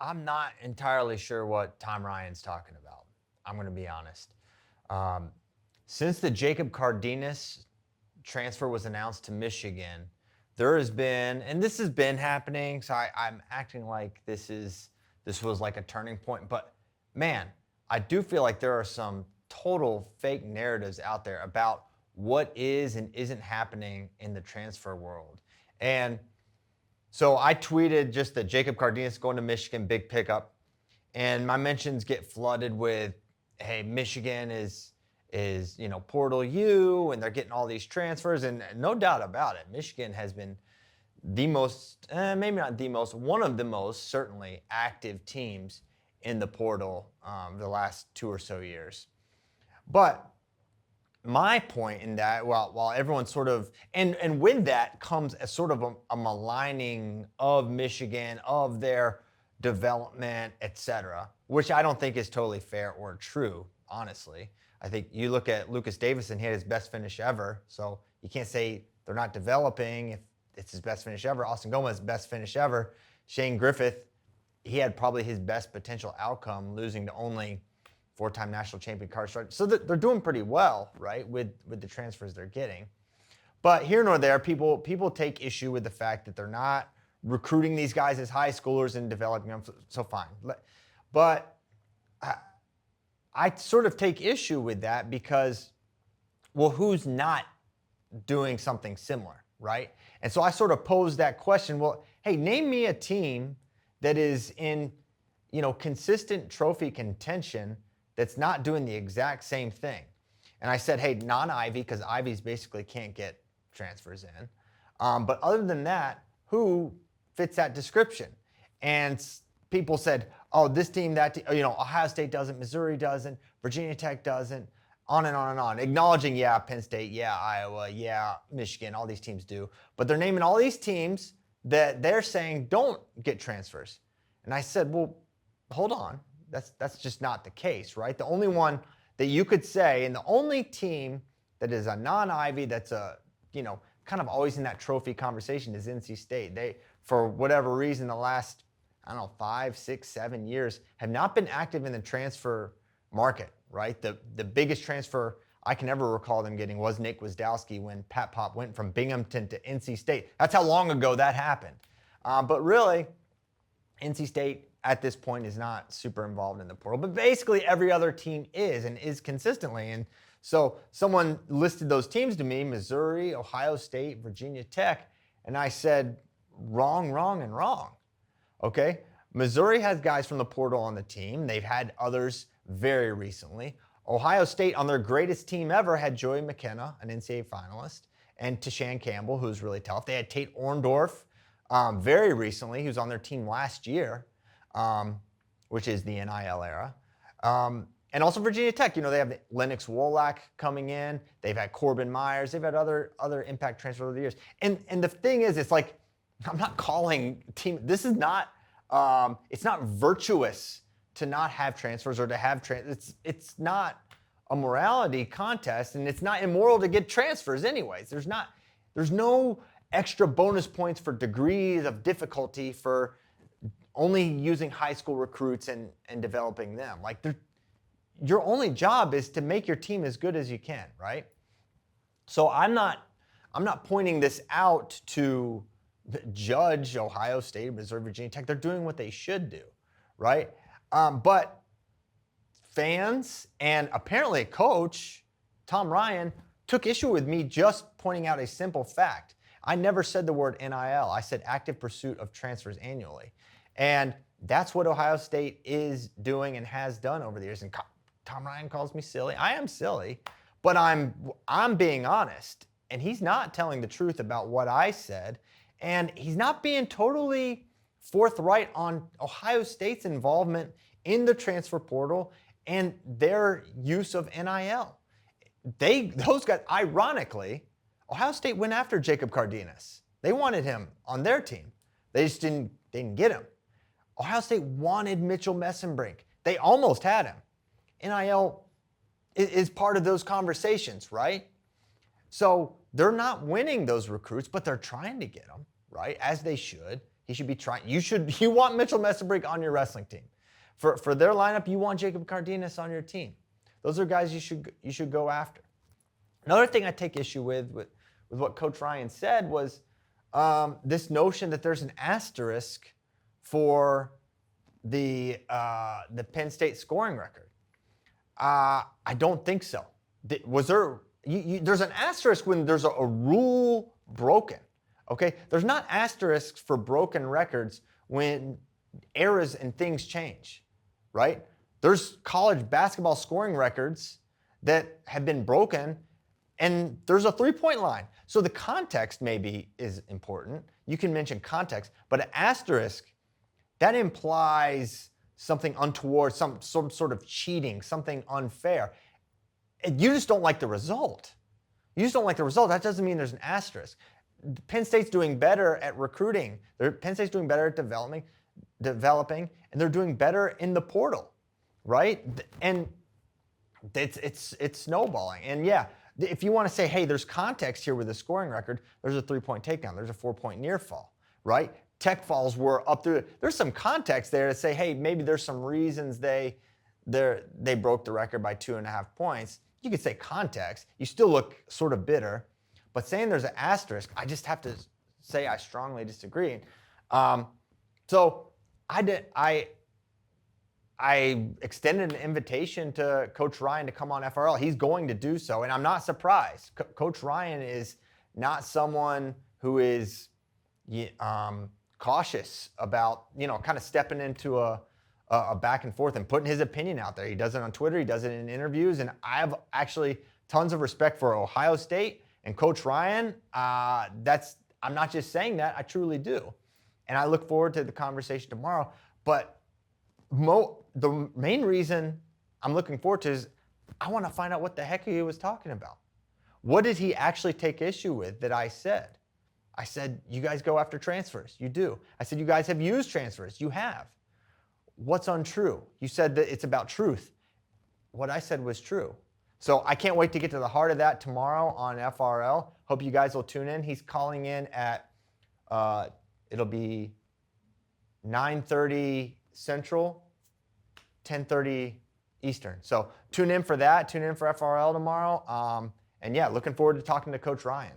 I'm not entirely sure what Tom Ryan's talking about. I'm going to be honest. Um, since the Jacob Cardenas transfer was announced to Michigan, there has been, and this has been happening, so I'm acting like this was like a turning point. But man, I do feel like there are some total fake narratives out there about what is and isn't happening in the transfer world. And so I tweeted just that Jacob Cardenas going to Michigan, big pickup, and my mentions get flooded with, "Hey, Michigan is Portal U, and they're getting all these transfers." And no doubt about it, Michigan has been the most, maybe not the most, one of the most certainly active teams in the portal the last 2 or so years. But my point in that, while everyone sort of, and with that comes a sort of a maligning of Michigan, of their development, etc., which I don't think is totally fair or true, honestly. I think you look at Lucas Davison, he had his best finish ever, so you can't say they're not developing if it's his best finish ever. Austin Gomez, best finish ever. Shane Griffith, he had probably his best potential outcome, losing to only four-time national champion Carter Stark. So they're doing pretty well, right, with the transfers they're getting. But here nor there, people take issue with the fact that they're not recruiting these guys as high schoolers and developing them. So fine. But I sort of take issue with that because, well, who's not doing something similar, right? And so I sort of pose that question. Well, hey, name me a team that is in, consistent trophy contention that's not doing the exact same thing. And I said, hey, non-Ivy, because Ivies basically can't get transfers in. But other than that, who fits that description? And people said, oh, this team, that team, Ohio State doesn't, Missouri doesn't, Virginia Tech doesn't, on and on and on. Acknowledging, yeah, Penn State, yeah, Iowa, yeah, Michigan, all these teams do. But they're naming all these teams that they're saying don't get transfers. And I said, well, hold on. That's just not the case, right? The only one that you could say, and the only team that is a non-Ivy that's kind of always in that trophy conversation is NC State. They, for whatever reason, the last, 5, 6, 7 years have not been active in the transfer market, right? The biggest transfer I can ever recall them getting was Nick Wisdowski when Pat Pop went from Binghamton to NC State. That's how long ago that happened. But really, NC State at this point is not super involved in the portal, but basically every other team is and is consistently. And so someone listed those teams to me, Missouri, Ohio State, Virginia Tech, and I said, wrong, and wrong. Okay? Missouri has guys from the portal on the team. They've had others very recently. Ohio State, on their greatest team ever, had Joey McKenna, an NCAA finalist, and Tashan Campbell, who's really tough. They had Tate Orndorff very recently. He was on their team last year. Which is the NIL era. And also Virginia Tech, they have Lennox Wolak coming in. They've had Corbin Myers. They've had other impact transfers over the years. And the thing is, it's like, I'm not calling team, this is not, it's not virtuous to not have transfers or to have it's not a morality contest, and it's not immoral to get transfers anyways. There's no extra bonus points for degrees of difficulty for only using high school recruits and developing them. Like, your only job is to make your team as good as you can, right? So I'm not pointing this out to judge Ohio State, Missouri, Virginia Tech. They're doing what they should do, right? But fans and apparently a coach, Tom Ryan, took issue with me just pointing out a simple fact. I never said the word NIL. I said active pursuit of transfers annually. And that's what Ohio State is doing and has done over the years. And Tom Ryan calls me silly. I am silly, but I'm being honest. And he's not telling the truth about what I said. And he's not being totally forthright on Ohio State's involvement in the transfer portal and their use of NIL. Those guys, ironically, Ohio State went after Jacob Cardenas. They wanted him on their team. They just didn't get him. Ohio State wanted Mitchell Messenbrink. They almost had him. NIL is part of those conversations, right? So they're not winning those recruits, but they're trying to get them, right? As they should. He should be trying. You want Mitchell Messerbrink on your wrestling team. For their lineup, you want Jacob Cardenas on your team. Those are guys you should go after. Another thing I take issue with what Coach Ryan said was this notion that there's an asterisk for the Penn State scoring record. I don't think so. Was there? There's an asterisk when there's a rule broken. Okay, there's not asterisks for broken records when eras and things change, right? There's college basketball scoring records that have been broken, and there's a three-point line. So the context maybe is important. You can mention context, but an asterisk, that implies something untoward, some sort of cheating, something unfair. And you just don't like the result. You just don't like the result. That doesn't mean there's an asterisk. Penn State's doing better at recruiting. Penn State's doing better at developing, and they're doing better in the portal, right? And it's snowballing. And yeah, if you want to say, hey, there's context here with the scoring record, there's a 3-point takedown, there's a 4-point near fall, right? Tech falls were up through. There's some context there to say, hey, maybe there's some reasons they broke the record by 2.5 points. You could say context. You still look sort of bitter. But saying there's an asterisk, I just have to say I strongly disagree. So I extended an invitation to Coach Ryan to come on FRL. He's going to do so, and I'm not surprised. Coach Ryan is not someone who is cautious about, kind of stepping into a back and forth and putting his opinion out there. He does it on Twitter. He does it in interviews. And I have actually tons of respect for Ohio State and Coach Ryan. I'm not just saying that. I truly do. And I look forward to the conversation tomorrow. But the main reason I'm looking forward to is I want to find out what the heck he was talking about. What did he actually take issue with that I said? I said, you guys go after transfers. You do. I said, you guys have used transfers. You have. What's untrue? You said that it's about truth. What I said was true. So I can't wait to get to the heart of that tomorrow on FRL. Hope you guys will tune in. He's calling in at, it'll be 9:30 Central, 10:30 Eastern. So tune in for that. Tune in for FRL tomorrow. And yeah, looking forward to talking to Coach Ryan.